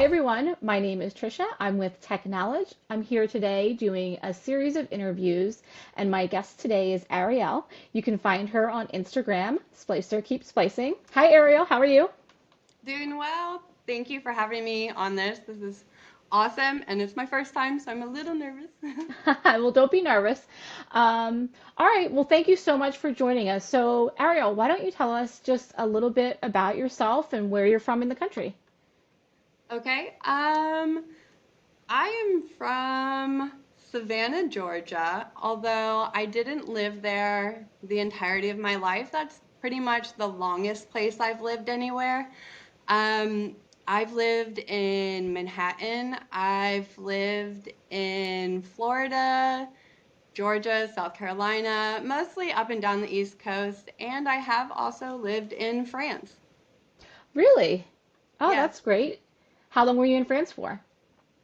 Hi everyone, my name is Tricia. I'm with Tech Knowledge. I'm here today doing a series of interviews, and my guest today is Ariel. You can find her on Instagram, Splicer Keep Splicing. Hi Ariel, how are you? Doing well. Thank you for having me on this. This is awesome, and it's my first time, so I'm a little nervous. Well, don't be nervous. All right, well, thank you so much for joining us. So, Ariel, why don't you tell us just a little bit about yourself and where you're from in the country? Okay. I am from Savannah, Georgia, although I didn't live there the entirety of my life. That's pretty much the longest place I've lived anywhere. Um, I've lived in Manhattan. I've lived in Florida, Georgia, South Carolina, mostly up and down the East Coast, and I have also lived in France. Really? Oh, Yes. that's great. How long were you in France for?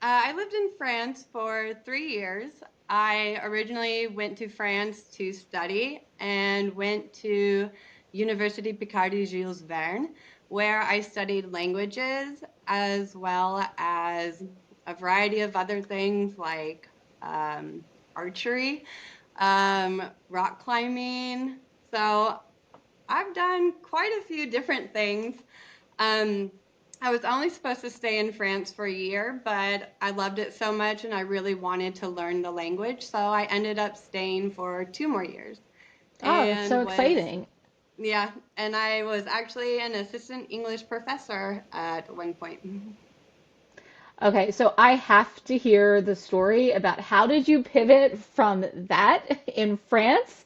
I lived in France for 3 years. I originally went to France to study and went to University Picardie Jules Verne, where I studied languages as well as a variety of other things like um, archery, rock climbing. So I've done quite a few different things. Um, I was only supposed to stay in France for a year, but I loved it so much and I really wanted to learn the language. So I ended up staying for 2 more years Oh, that's so and was, exciting. yeah, and I was actually an assistant English professor at one point. Okay, so I have to hear the story about how did you pivot from that in France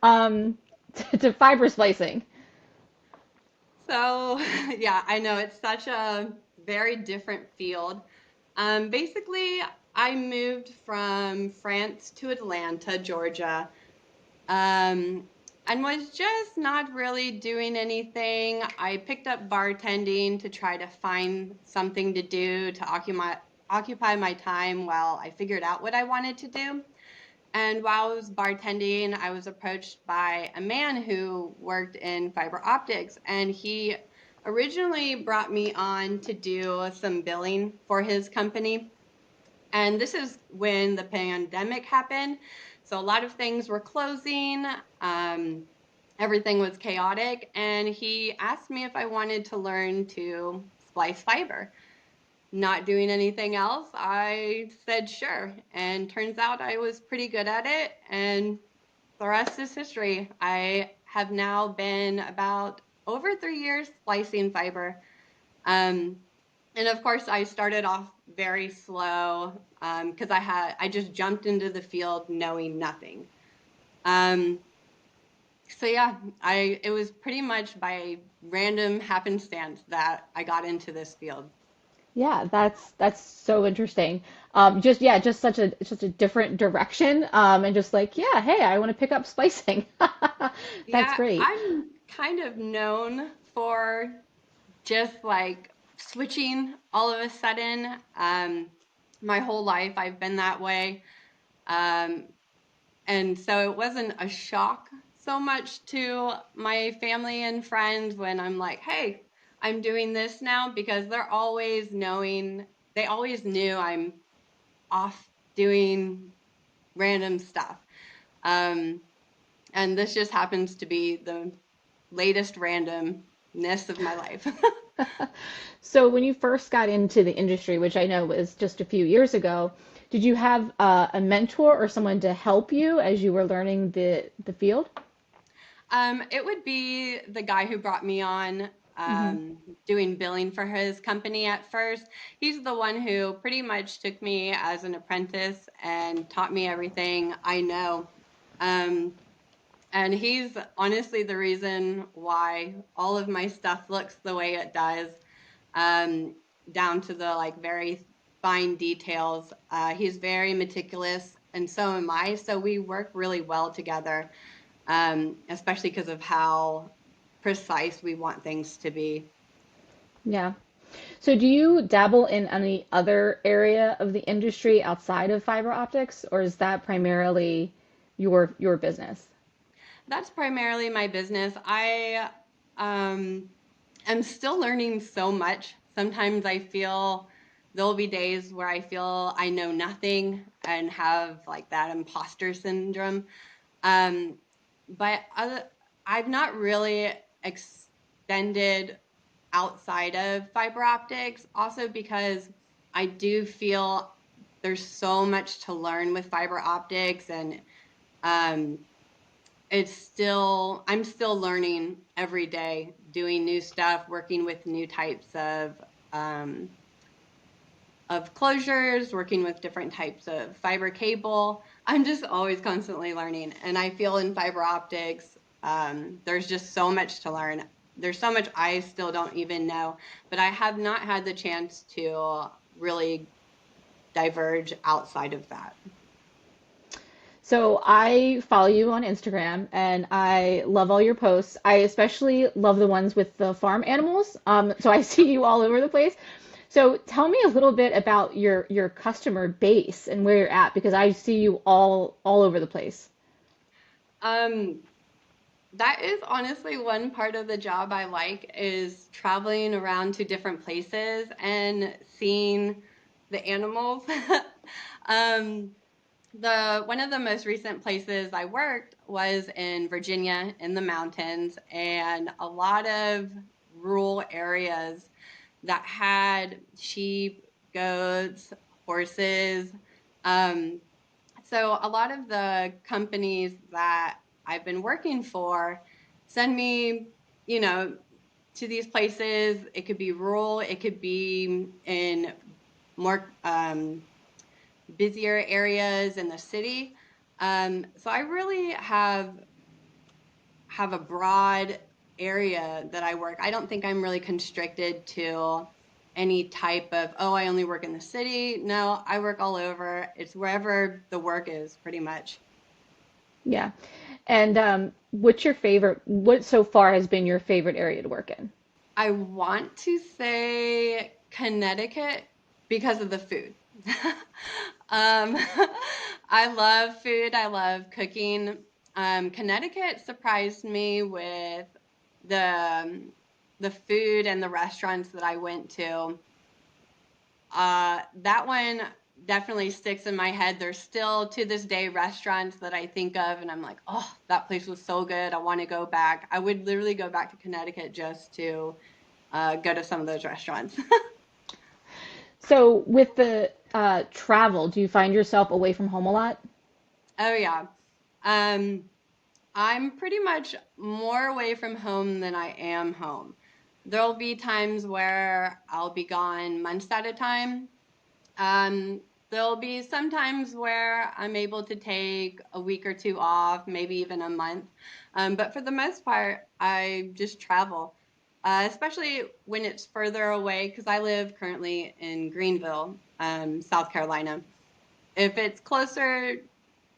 um, to fiber splicing? So, yeah, I know it's such a very different field. Basically, I moved from France to Atlanta, Georgia, um, and was just not really doing anything. I picked up bartending to try to find something to do to occupy my time while I figured out what I wanted to do. And while I was bartending, I was approached by a man who worked in fiber optics, and he originally brought me on to do some billing for his company. And this is when the pandemic happened. So a lot of things were closing. Um, Everything was chaotic. And he asked me if I wanted to learn to splice fiber. Not doing anything else, I said sure. And turns out I was pretty good at it. And the rest is history. I have now been about over 3 years splicing fiber. Um, and of course, I started off very slow because I just jumped into the field knowing nothing. Um, so yeah, I it was pretty much by random happenstance that I got into this field. Yeah, that's so interesting. Just yeah, just a different direction. And just like yeah, hey, I want to pick up splicing. That's Yeah, great. I'm kind of known for just like switching all of a sudden. My whole life I've been that way. Um, and so it wasn't a shock so much to my family and friends when I'm like, hey, I'm doing this now because they always knew I'm off doing random stuff. Um, and this just happens to be the latest randomness of my life. So when you first got into the industry, which I know was just a few years ago, did you have a mentor or someone to help you as you were learning the field? It would be the guy who brought me on Hmm. doing billing for his company at first. He's the one who pretty much took me as an apprentice and taught me everything I know. Um, and he's honestly the reason why all of my stuff looks the way it does, um, down to the like very fine details. He's very meticulous, and so am I. So we work really well together, especially because of how precise we want things to be. Yeah. So do you dabble in any other area of the industry outside of fiber optics, or is that primarily your business? That's primarily my business. I um, am still learning so much. Sometimes I feel there'll be days where I feel I know nothing and have like that imposter syndrome. Um, but I've not really extended outside of fiber optics, also because I do feel there's so much to learn with fiber optics, and um, I'm still learning every day, doing new stuff, working with new types um, of closures, working with different types of fiber cable. I'm just always constantly learning. And I feel in fiber optics, there's just so much to learn. There's so much I still don't even know, but I have not had the chance to really diverge outside of that. So I follow you on Instagram and I love all your posts. I especially love the ones with the farm animals. So I see you all over the place. So tell me a little bit about your customer base and where you're at because I see you all over the place. Um, that is honestly one part of the job I like, is traveling around to different places and seeing the animals. um, the one of the most recent places I worked was in Virginia in the mountains, and a lot of rural areas that had sheep, goats, horses. Um, so a lot of the companies that I've been working for send me, you know, to these places. It could be rural, it could be in more busier areas in the city. So I really have a broad area that I work. I don't think I'm really constricted to any type of, oh, I only work in the city. No, I work all over. It's wherever the work is, pretty much. Yeah. And what's your favorite, what so far has been your favorite area to work in? I want to say Connecticut because of the food. um, I love food. I love cooking. Connecticut surprised me with the the food and the restaurants that I went to. That one definitely sticks in my head. There's still to this day restaurants that I think of and I'm like, oh, that place was so good. I want to go back. I would literally go back to Connecticut just to go to some of those restaurants. So with the travel, do you find yourself away from home a lot? Oh yeah. Um, I'm pretty much more away from home than I am home. There'll be times where I'll be gone months at a time. Um, there'll be some times where I'm able to take a week or two off, maybe even a month. But for the most part, I just travel, especially when it's further away, because I live currently in Greenville, South Carolina. If it's closer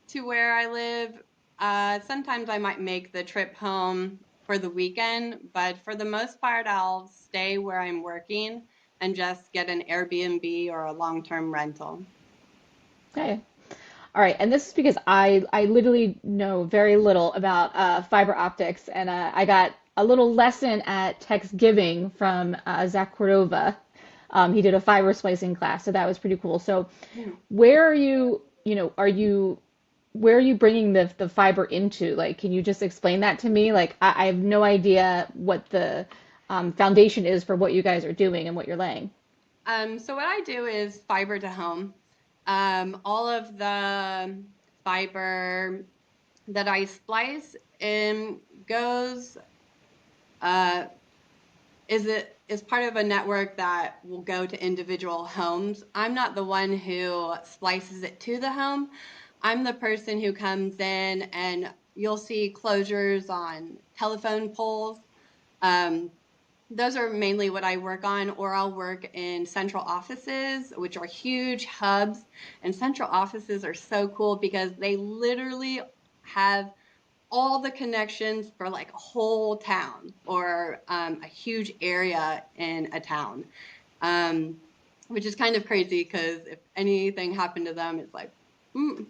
to where I live, sometimes I might make the trip home for the weekend, but for the most part, I'll stay where I'm working and just get an Airbnb or a long-term rental. Okay. All right, and this is because I literally know very little about fiber optics, and I got a little lesson at Thanksgiving from Zach Cordova. He did a fiber splicing class, so that was pretty cool. So, Hmm. where are you? Where are you bringing the fiber into? Like, can you just explain that to me? Like, I have no idea what the foundation is for what you guys are doing and what you're laying. So what I do is fiber to home. All of the fiber that I splice in goes uh, is part of a network that will go to individual homes. I'm not the one who splices it to the home. I'm the person who comes in, and you'll see closures on telephone poles. Um, those are mainly what I work on, or I'll work in central offices, which are huge hubs. And central offices are so cool because they literally have all the connections for like a whole town, or a huge area in a town, um, which is kind of crazy because if anything happened to them, it's like, mm,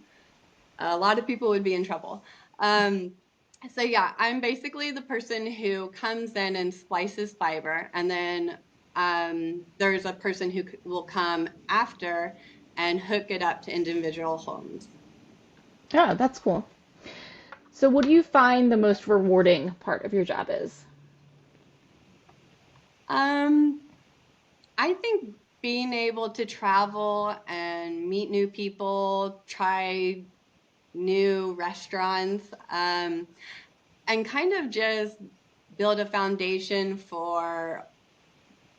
a lot of people would be in trouble. Um, so yeah, I'm basically the person who comes in and splices fiber, and then there's a person who will come after and hook it up to individual homes. Oh, that's cool. So what do you find the most rewarding part of your job is? Um, I think being able to travel and meet new people, try new restaurants, and kind of just build a foundation for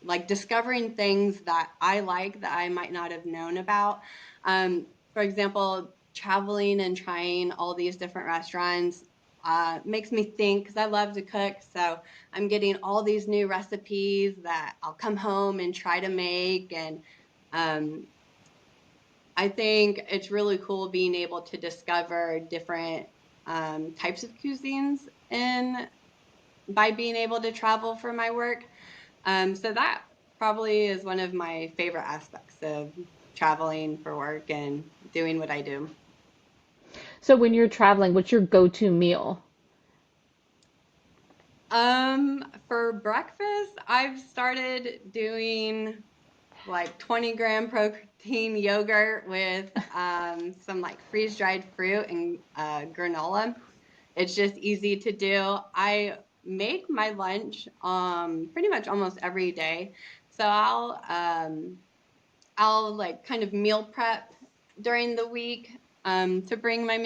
like discovering things that I like that I might not have known about. For example, traveling and trying all these different restaurants makes me think because I love to cook. So I'm getting all these new recipes that I'll come home and try to make. And um, I think it's really cool being able to discover different types of cuisines and by being able to travel for my work. So that probably is one of my favorite aspects of traveling for work and doing what I do. So when you're traveling, what's your go-to meal? For breakfast, I've started doing like 20-gram protein yogurt with some like freeze-dried fruit and granola. It's just easy to do. I make my lunch pretty much almost every day. So I'll like kind of meal prep during the week to bring my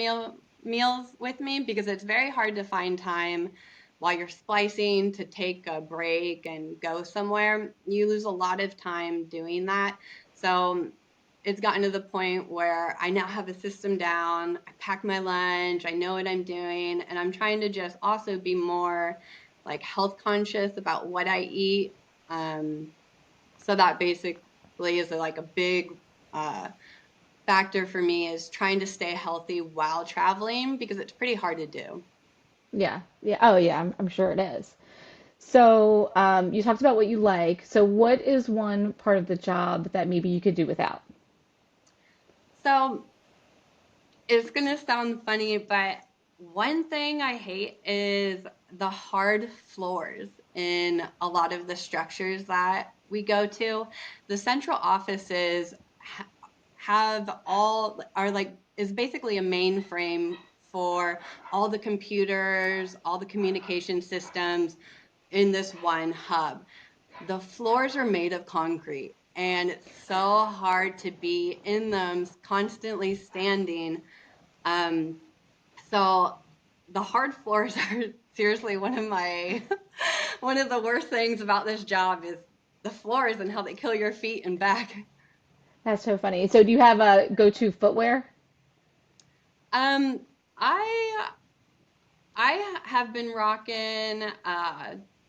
meals with me because it's very hard to find time while you're splicing to take a break and go somewhere. You lose a lot of time doing that. So it's gotten to the point where I now have a system down. I pack my lunch, I know what I'm doing, and I'm trying to just also be more like health conscious about what I eat. Um, so that basically is like a big uh, factor for me is trying to stay healthy while traveling because it's pretty hard to do. Yeah, yeah, oh yeah, I'm sure it is. So you talked about what you like. So what is one part of the job that maybe you could do without? So it's going to sound funny, but one thing I hate is the hard floors in a lot of the structures that we go to. The central offices have all are like is basically a mainframe for all the computers, all the communication systems in this one hub. The floors are made of concrete and it's so hard to be in them constantly standing. Um, so the hard floors are seriously one of my one of the worst things about this job is the floors and how they kill your feet and back. That's so funny. So do you have a go-to footwear? Um, I I have been rocking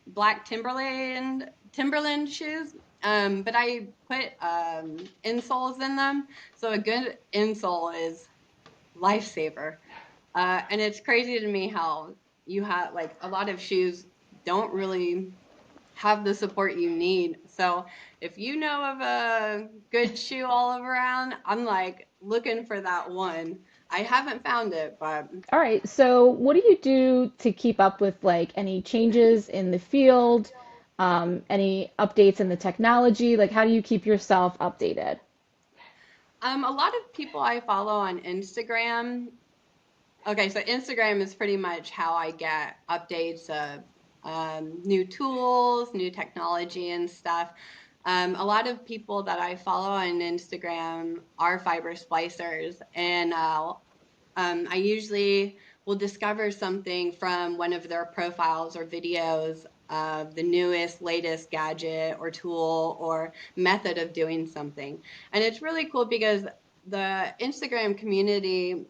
black Timberland shoes, but I put insoles in them. So a good insole is lifesaver. And it's crazy to me how you have like a lot of shoes don't really have the support you need. So if you know of a good shoe all around, I'm like looking for that one. I haven't found it, but All right. So what do you do to keep up with like any changes in the field, any updates in the technology? Like how do you keep yourself updated? a lot of people I follow on Instagram. Okay, so Instagram is pretty much how I get updates of new tools, new technology, and stuff. A lot of people that I follow on Instagram are fiber splicers, and I usually will discover something from one of their profiles or videos of the newest, latest gadget or tool or method of doing something. And it's really cool because the Instagram community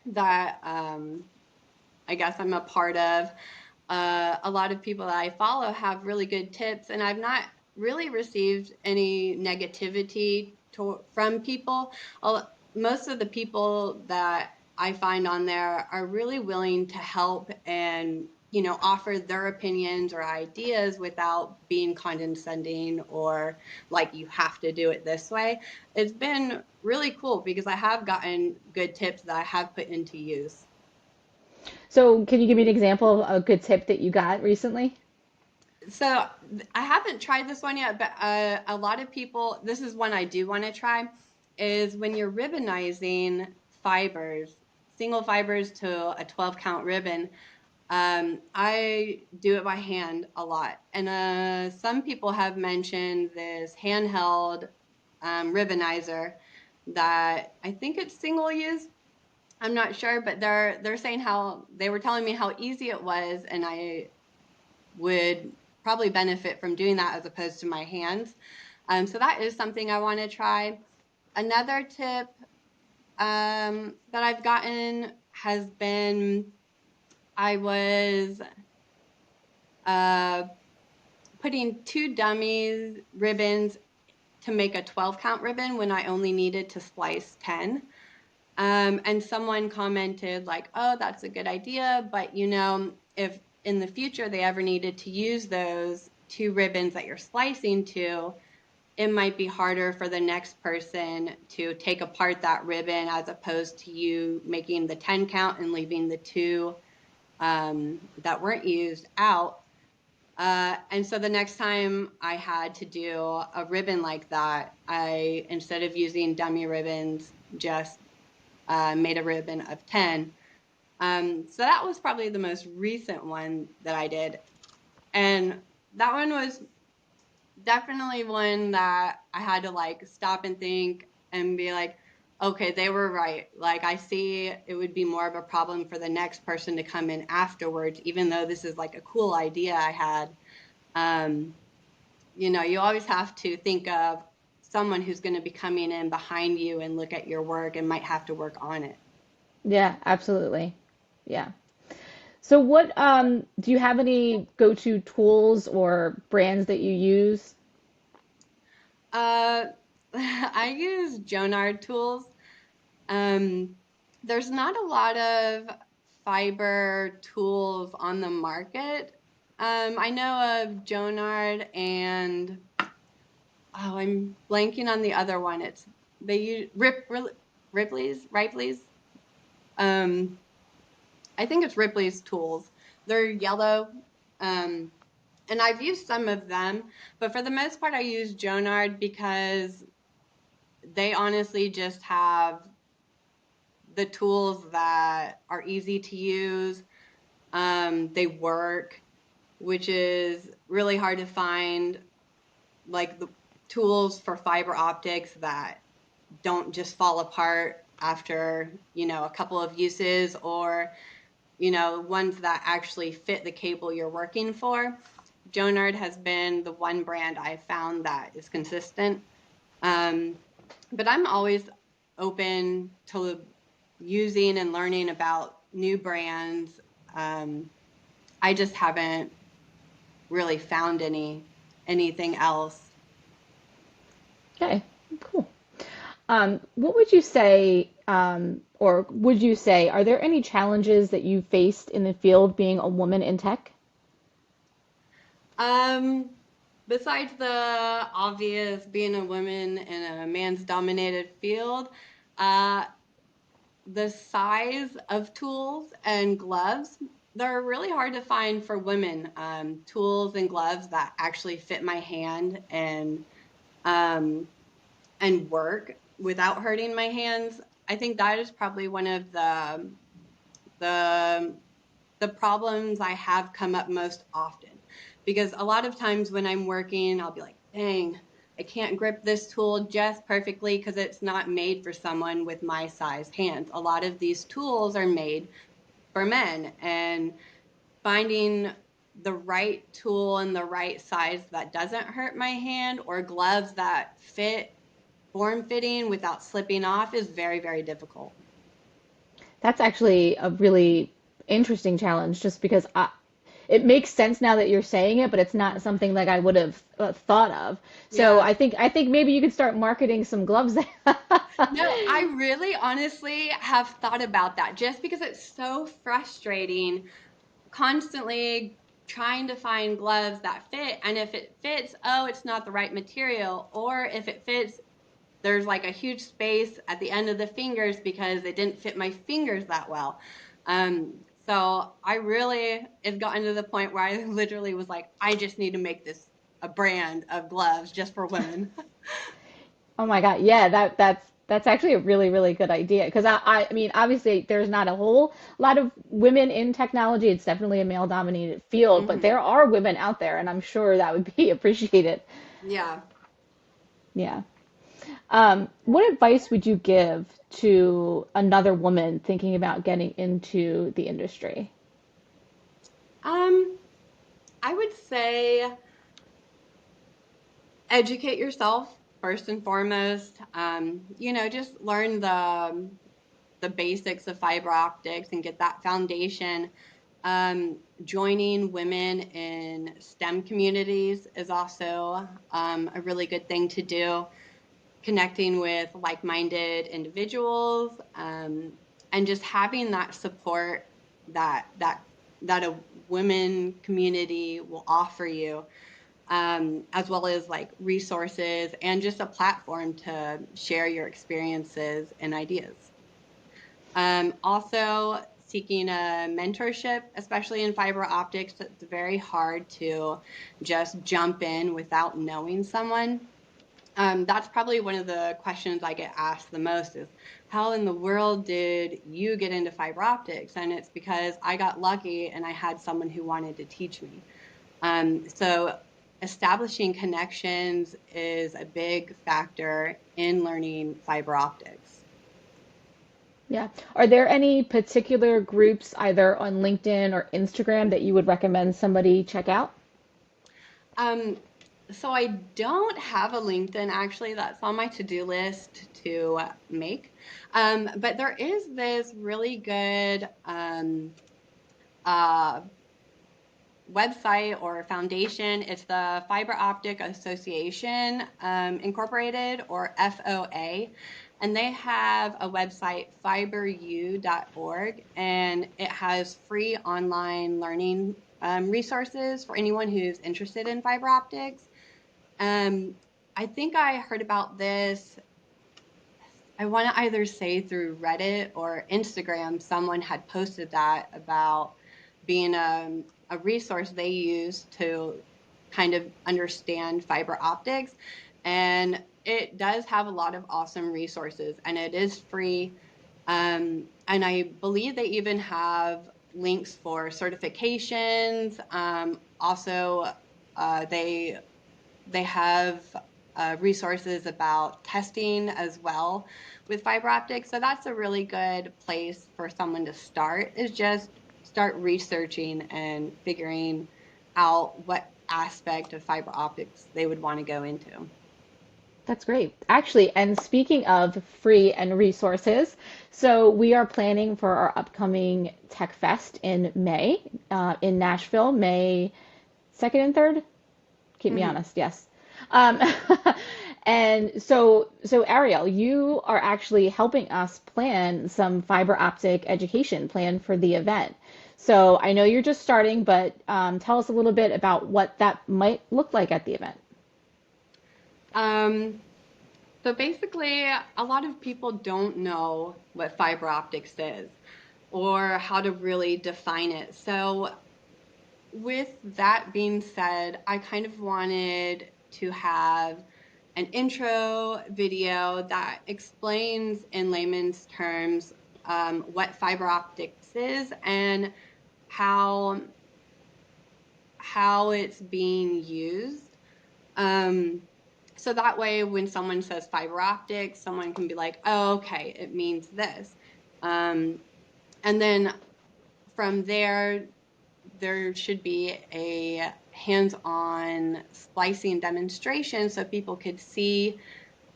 that I guess I'm a part of, a lot of people that I follow have really good tips, and I've not really received any negativity from people. Most of the people that I find on there are really willing to help and offer their opinions or ideas without being condescending or like you have to do it this way. It's been really cool because I have gotten good tips that I have put into use. So can you give me an example of a good tip that you got recently? So I haven't tried this one yet, but a lot of people, this is one I do want to try, is when you're ribbonizing fibers, single fibers to a 12 count ribbon. I do it by hand a lot. And some people have mentioned this handheld ribbonizer that I think it's single use. I'm not sure, but they're saying how they were telling me how easy it was, and I would probably benefit from doing that as opposed to my hands. So that is something I want to try. Another tip that I've gotten has been I was uh, putting two dummies ribbons to make a 12 count ribbon when I only needed to splice 10. And someone commented like, oh, that's a good idea. But if in the future they ever needed to use those two ribbons that you're splicing to, it might be harder for the next person to take apart that ribbon as opposed to you making the 10 count and leaving the two that weren't used out. And so the next time I had to do a ribbon like that, I, instead of using dummy ribbons, just made a ribbon of 10. So that was probably the most recent one that I did. And that one was definitely one that I had to like stop and think and be like, okay, they were right. Like, I see it would be more of a problem for the next person to come in afterwards, even though this is like a cool idea I had. Um, you always have to think of someone who's going to be coming in behind you and look at your work and might have to work on it. Yeah, absolutely. Yeah. So what do you have any go-to tools or brands that you use? Uh, I use Jonard tools. Um, there's not a lot of fiber tools on the market. I know of Jonard and I'm blanking on the other one. It's they use Ripley's. Um, I think it's Ripley's tools. They're yellow. Um, and I've used some of them, but for the most part, I use Jonard because they honestly just have the tools that are easy to use. They work, which is really hard to find, like the tools for fiber optics that don't just fall apart after, a couple of uses, or, ones that actually fit the cable you're working for. Jonard has been the one brand I've found that is consistent. Um, but I'm always open to using and learning about new brands. I just haven't really found anything else. Okay, cool. What would you say, or would you say, are there any challenges that you faced in the field being a woman in tech? Um, Besides the obvious being a woman in a man's dominated field, uh, the size of tools and gloves, they're really hard to find for women. Tools and gloves that actually fit my hand um, and work without hurting my hands. I think that is probably one of the the problems I have come up most often, because a lot of times when I'm working, I'll be like, dang, I can't grip this tool just perfectly because it's not made for someone with my size hands. A lot of these tools are made for men, and finding the right tool and the right size that doesn't hurt my hand, or gloves that fit form fitting without slipping off, is very, very difficult. That's actually a really interesting challenge just because it makes sense now that you're saying it, but it's not something like I would have thought of. So Yeah. I think maybe you could start marketing some gloves. No, I really honestly have thought about that, just because it's so frustrating constantly trying to find gloves that fit. And if it fits, oh, it's not the right material. Or if it fits, there's like a huge space at the end of the fingers because it didn't fit my fingers that well. Um, So it's gotten to the point where I literally was like, I just need to make this a brand of gloves just for women. Oh my God. Yeah, that's actually a really, really good idea. Because I mean, obviously there's not a whole lot of women in technology. It's definitely a male-dominated field, but Hmm. there are women out there, and I'm sure that would be appreciated. Yeah. Yeah. What advice would you give to another woman thinking about getting into the industry? Um, I would say educate yourself first and foremost. Just learn the basics of fiber optics and get that foundation. Joining women in STEM communities is also a really good thing to do. Connecting with like-minded individuals, and just having that support that that that a women community will offer you, as well as like resources and just a platform to share your experiences and ideas. Also, seeking a mentorship, especially in fiber optics, it's very hard to just jump in without knowing someone. That's probably one of the questions I get asked the most is, how in the world did you get into fiber optics? And it's because I got lucky and I had someone who wanted to teach me. So establishing connections is a big factor in learning fiber optics. Yeah. Are there any particular groups either on LinkedIn or Instagram that you would recommend somebody check out? Um, so I don't have a LinkedIn actually. That's on my to-do list to make. But there is this really good uh, website or foundation. It's the Fiber Optic Association Incorporated, or FOA. And they have a website, fiberu.org, and it has free online learning resources for anyone who's interested in fiber optics. Um, I think I heard about this. I want to either say through Reddit or Instagram, someone had posted that about being a resource they use to kind of understand fiber optics. And it does have a lot of awesome resources, and it is free. And I believe they even have links for certifications. Also, they have resources about testing as well with fiber optics. So that's a really good place for someone to start, is just start researching and figuring out what aspect of fiber optics they would want to go into. That's great. Actually, and speaking of free and resources, so we are planning for our upcoming Tech Fest in May, in Nashville, May 2nd and 3rd. Keep me Mm-hmm. honest, yes. Um, and so Ariel, you are actually helping us plan some fiber optic education plan for the event. So I know you're just starting, but tell us a little bit about what that might look like at the event. Um, so basically, a lot of people don't know what fiber optics is or how to really define it. So with that being said, I kind of wanted to have an intro video that explains in layman's terms what fiber optics is and how how it's being used. Um, so that way, when someone says fiber optics, someone can be like, "Oh, okay, it means this," um, and then from there, there should be a hands-on splicing demonstration so people could see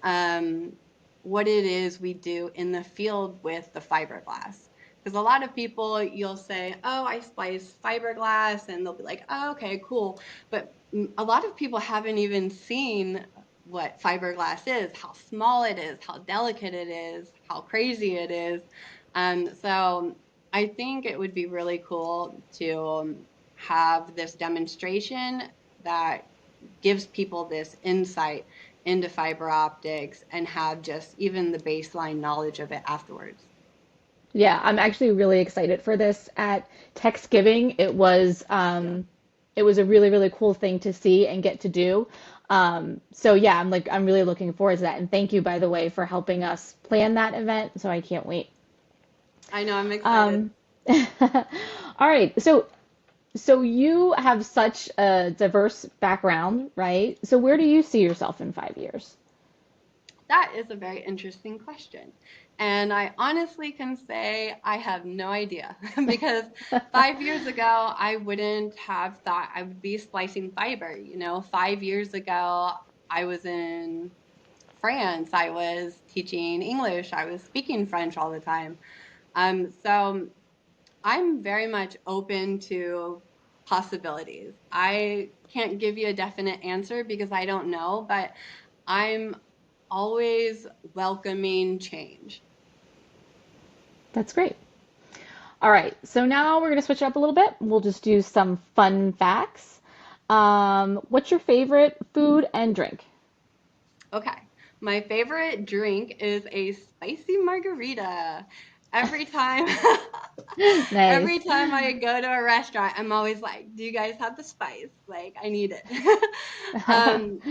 um, what it is we do in the field with the fiberglass. Because a lot of people, you'll say, "Oh, I splice fiberglass," and they'll be like, "Oh, okay, cool." But a lot of people haven't even seen what fiberglass is, how small it is, how delicate it is, how crazy it is. So I think it would be really cool to have this demonstration that gives people this insight into fiber optics and have just even the baseline knowledge of it afterwards. Yeah, I'm actually really excited for this. At Thanksgiving, Yeah. it was a really, really cool thing to see and get to do. So yeah, I'm really looking forward to that. And thank you, by the way, for helping us plan that event. So I can't wait. I know, I'm excited. Um, all right. So you have such a diverse background, right? So where do you see yourself in 5 years? That is a very interesting question. And I honestly can say I have no idea because 5 years ago, I wouldn't have thought I would be splicing fiber. 5 years ago, I was in France, I was teaching English, I was speaking French all the time. So I'm very much open to possibilities. I can't give you a definite answer because I don't know, but I'm always welcoming change. That's great. All right, so now we're going to switch it up a little bit. We'll just do some fun facts. What's your favorite food and drink? Okay. My favorite drink is a spicy margarita. Every time every Nice. time I go to a restaurant, I'm always like, "Do you guys have the spice? Like, I need it." Um,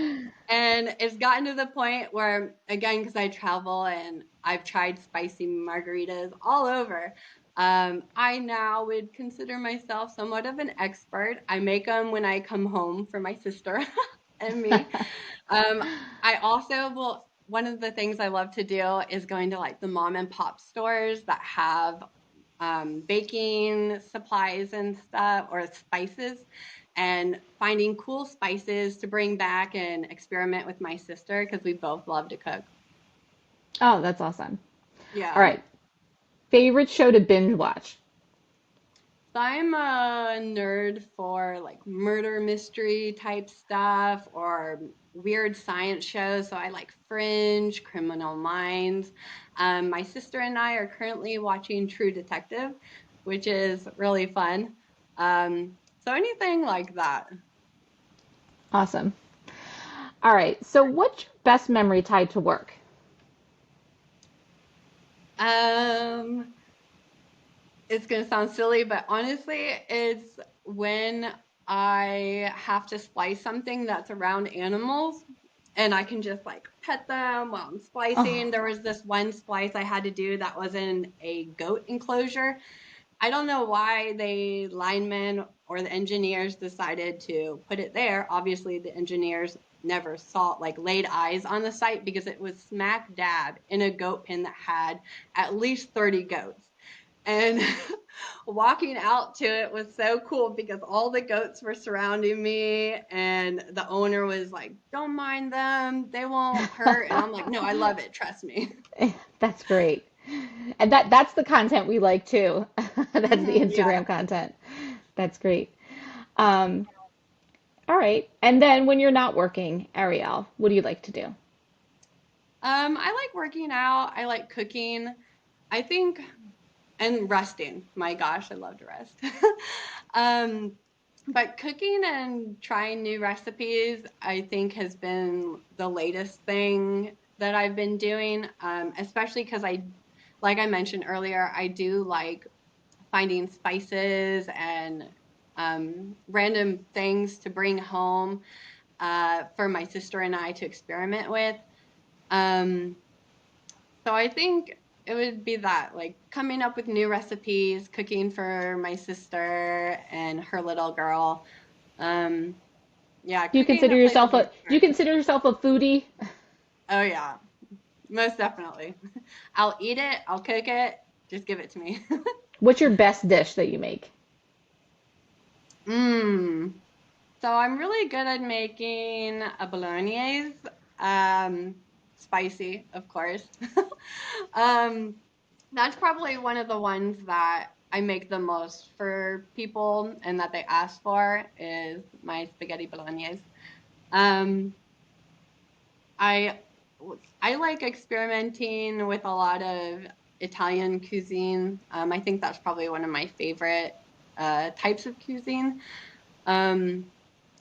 and it's gotten to the point where, again, because I travel and I've tried spicy margaritas all over, I now would consider myself somewhat of an expert. I make them when I come home for my sister and me. Um, I also will. One of the things I love to do is going to like the mom and pop stores that have baking supplies and stuff or spices and finding cool spices to bring back and experiment with my sister because we both love to cook. Oh, that's awesome. All Yeah. right, favorite show to binge watch? So I'm a nerd for like murder mystery type stuff or weird science shows. So I like Fringe, Criminal Minds. My sister and I are currently watching True Detective, which is really fun. So anything like that. Awesome. All right, so what's your best memory tied to work? Um, it's gonna sound silly, but honestly, it's when I have to splice something that's around animals and I can just like pet them while I'm splicing. Oh, There was this one splice I had to do that was in a goat enclosure. I don't know why the linemen or the engineers decided to put it there. Obviously, the engineers never saw, like, laid eyes on the site because it was smack dab in a goat pen that had at least 30 goats. And walking out to it was so cool because all the goats were surrounding me, and the owner was like, "Don't mind them, they won't hurt." And I'm like, "No, I love it, trust me." that's great. And that's the content we like too. That's the Yeah. Instagram content. That's great. Um, all right. And then when you're not working, Ariel, what do you like to do? I like working out. I like cooking. I think, and resting. My gosh, I love to rest. um, but cooking and trying new recipes, I think, has been the latest thing that I've been doing. Especially because like I mentioned earlier, I do like finding spices and random things to bring home for my sister and I to experiment with. Um, so I think it would be that, like coming up with new recipes, cooking for my sister and her little girl. Um, yeah, cooking plays a big Do you part. consider yourself a foodie? Oh yeah, most definitely. I'll eat it, I'll cook it, just give it to me. What's your best dish that you make? Mmm. So I'm really good at making a bolognese, um, spicy, of course. um, That's probably one of the ones that I make the most for people and that they ask for is my spaghetti bolognese. Um, I I like experimenting with a lot of Italian cuisine. I think that's probably one of my favorite types of cuisine. Um,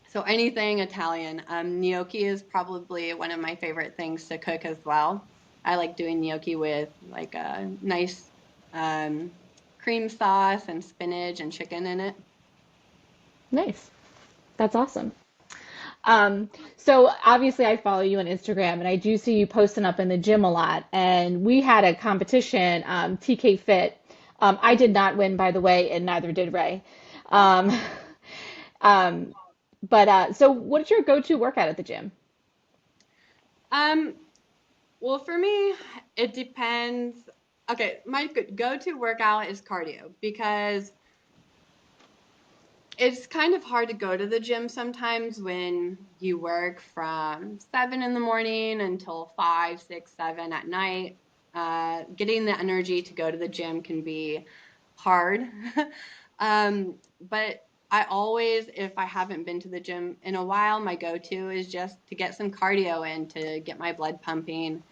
so anything Italian. Gnocchi is probably one of my favorite things to cook as well. I like doing gnocchi with like a nice um, cream sauce and spinach and chicken in it. Nice. That's awesome. Um, so obviously I follow you on Instagram and I do see you posting up in the gym a lot. And we had a competition, TK Fit. I did not win, by the way, and neither did Ray. Um, um, so what's your go-to workout at the gym? Um, well, for me, it depends. Okay, my go-to workout is cardio because it's kind of hard to go to the gym sometimes when you work from 7 in the morning until 5, 6, 7 at night. Getting the energy to go to the gym can be hard. But I always, if I haven't been to the gym in a while, my go-to is just to get some cardio in to get my blood pumping.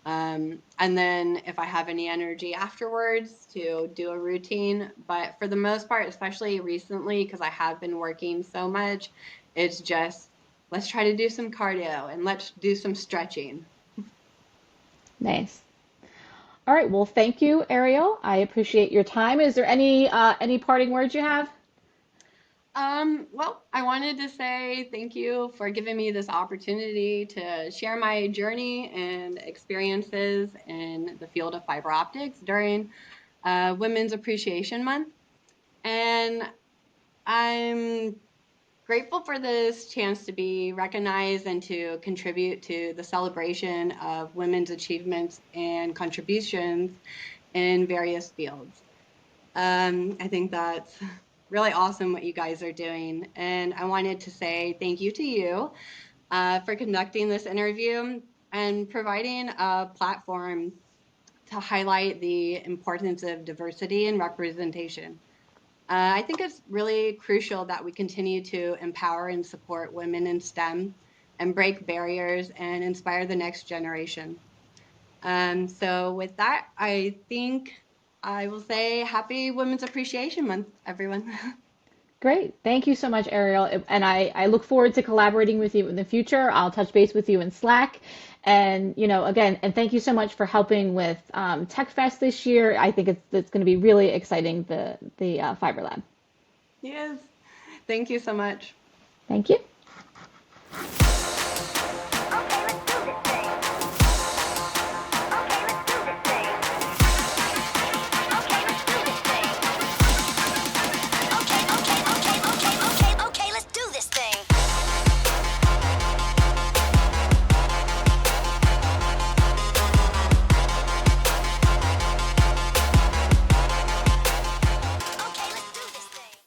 And then if I have any energy afterwards to do a routine. But for the most part, especially recently, because I have been working so much, it's just let's try to do some cardio and let's do some stretching. Nice. All right. Well, thank you, Ariel. I appreciate your time. Is there any parting words you have? Well, I wanted to say thank you for giving me this opportunity to share my journey and experiences in the field of fiber optics during Women's Appreciation Month. And I'm grateful for this chance to be recognized and to contribute to the celebration of women's achievements and contributions in various fields. I think that's really awesome what you guys are doing. And I wanted to say thank you to you for conducting this interview and providing a platform to highlight the importance of diversity and representation. I think it's really crucial that we continue to empower and support women in STEM and break barriers and inspire the next generation. So, with that, I think I will say Happy Women's Appreciation Month, everyone. Great. Thank you so much, Ariel. And I look forward to collaborating with you in the future. I'll touch base with you in Slack. And, again, and thank you so much for helping with Tech Fest this year. I think it's going to be really exciting, the Fiber Lab. Yes. Thank you so much. Thank you.